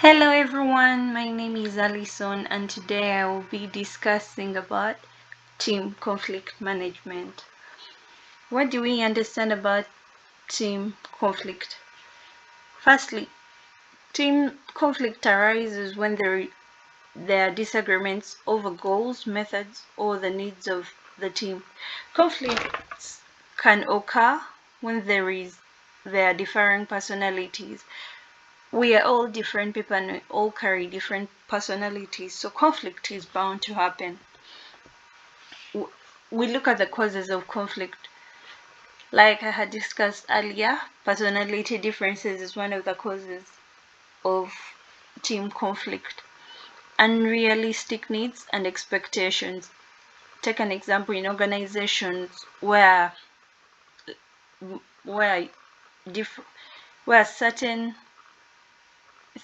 Hello everyone, my name is Alison and today I will be discussing about team conflict management. What do we understand about team conflict? Firstly, team conflict arises when there are disagreements over goals, methods, or the needs of the team. Conflicts can occur when there are differing personalities. We are all different people and we all carry different personalities, so conflict is bound to happen. We look at the causes of conflict. Like I had discussed earlier, personality differences is one of the causes of team conflict. Unrealistic needs and expectations. Take an example in organizations where where certain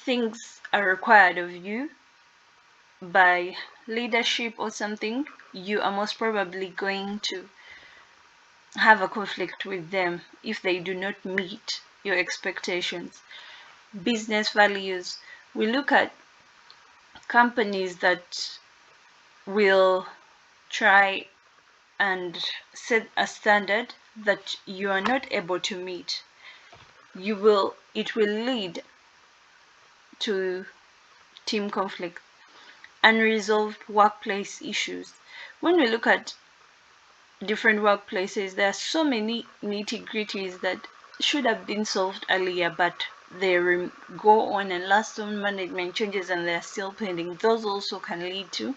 things are required of you by leadership or something, you are most probably going to have a conflict with them if they do not meet your expectations. Business values. We look at companies that will try and set a standard that you are not able to meet. It will lead to team conflict. Unresolved workplace issues. When we look at different workplaces, there are so many nitty-gritties that should have been solved earlier, but they go on and last on management changes and they're still pending. Those also can lead to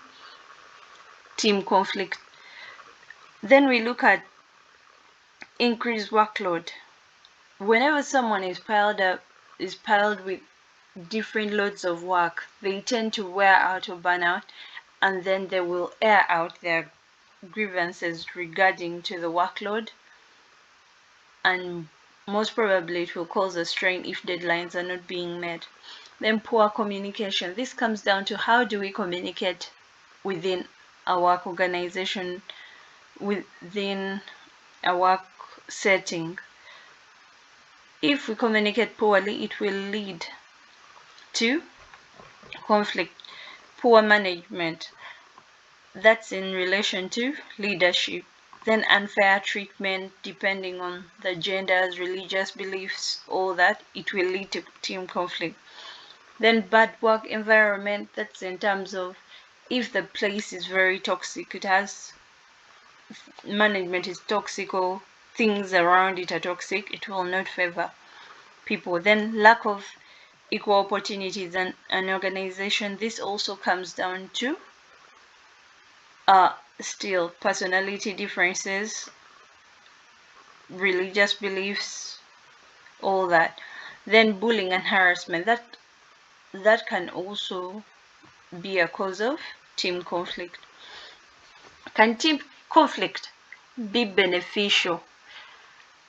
team conflict. Then we look at increased workload. Whenever someone is piled with different loads of work, they tend to wear out or burn out, and then they will air out their grievances regarding to the workload, and most probably it will cause a strain if deadlines are not being met. Then poor communication. This comes down to how do we communicate within a work organization, within a work setting. If we communicate poorly, it will lead to conflict. Poor management. That's in relation to leadership. Then unfair treatment depending on the genders, religious beliefs, all that, it will lead to team conflict. Then bad work environment, that's in terms of if the place is very toxic, it has management is toxic or things around it are toxic, it will not favor people. Then lack of equal opportunities and an organization, this also comes down to still personality differences, religious beliefs, all that. Then bullying and harassment, that can also be a cause of team conflict. Can team conflict be beneficial?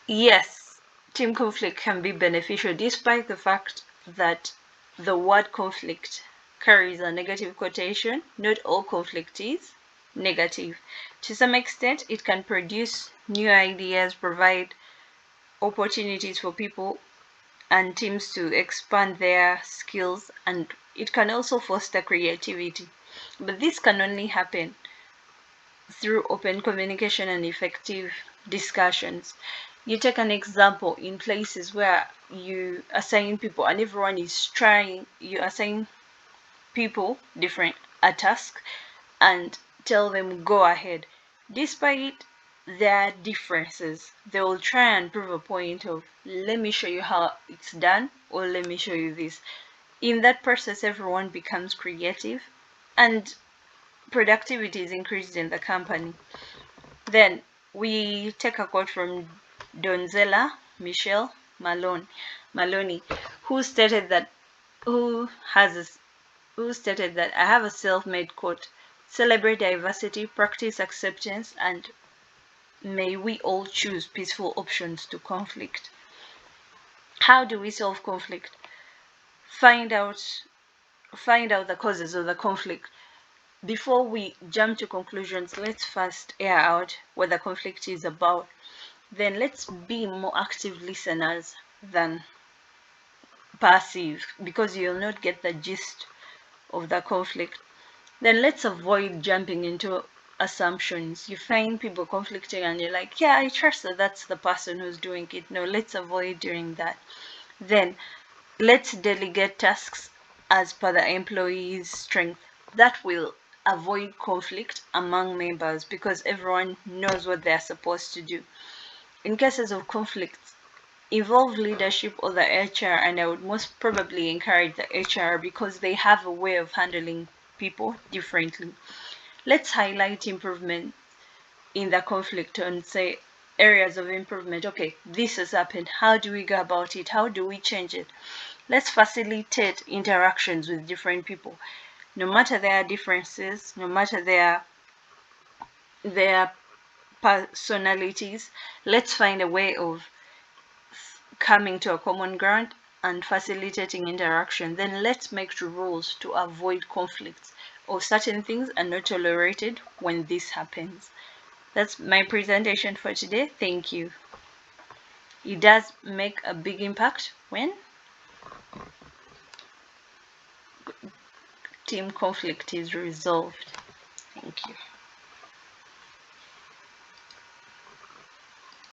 Yes, team conflict can be beneficial despite the fact that the word conflict carries a negative connotation. Not all conflict is negative. To some extent, it can produce new ideas, provide opportunities for people and teams to expand their skills, and it can also foster creativity. But this can only happen through open communication and effective discussions. You take an example in places where you assign people and everyone is trying, you assign people different a task and tell them go ahead. Despite their differences, they will try and prove a point of let me show you how it's done or let me show you this. In that process, everyone becomes creative and productivity is increased in the company. Then we take a quote from Donzella Michelle Maloney, who stated that who stated that I have a self-made quote: celebrate diversity, practice acceptance, and may we all choose peaceful options to conflict. How do we solve conflict? Find out the causes of the conflict. Before we jump to conclusions, let's first air out what the conflict is about. Then let's be more active listeners than passive because you'll not get the gist of the conflict. Then let's avoid jumping into assumptions. You find people conflicting and you're like, yeah, I trust that that's the person who's doing it. No, let's avoid doing that. Then let's delegate tasks as per the employee's strength. That will avoid conflict among members because everyone knows what they're supposed to do. In cases of conflicts, involve leadership or the HR, and I would most probably encourage the HR because they have a way of handling people differently. Let's highlight improvement in the conflict and say areas of improvement. Okay, this has happened. How do we go about it? How do we change it? Let's facilitate interactions with different people. No matter their differences, no matter their personalities, let's find a way of coming to a common ground and facilitating interaction. Then let's make rules to avoid conflicts, or certain things are not tolerated when this happens. That's my presentation for today. Thank you. It does make a big impact when team conflict is resolved. Thank you.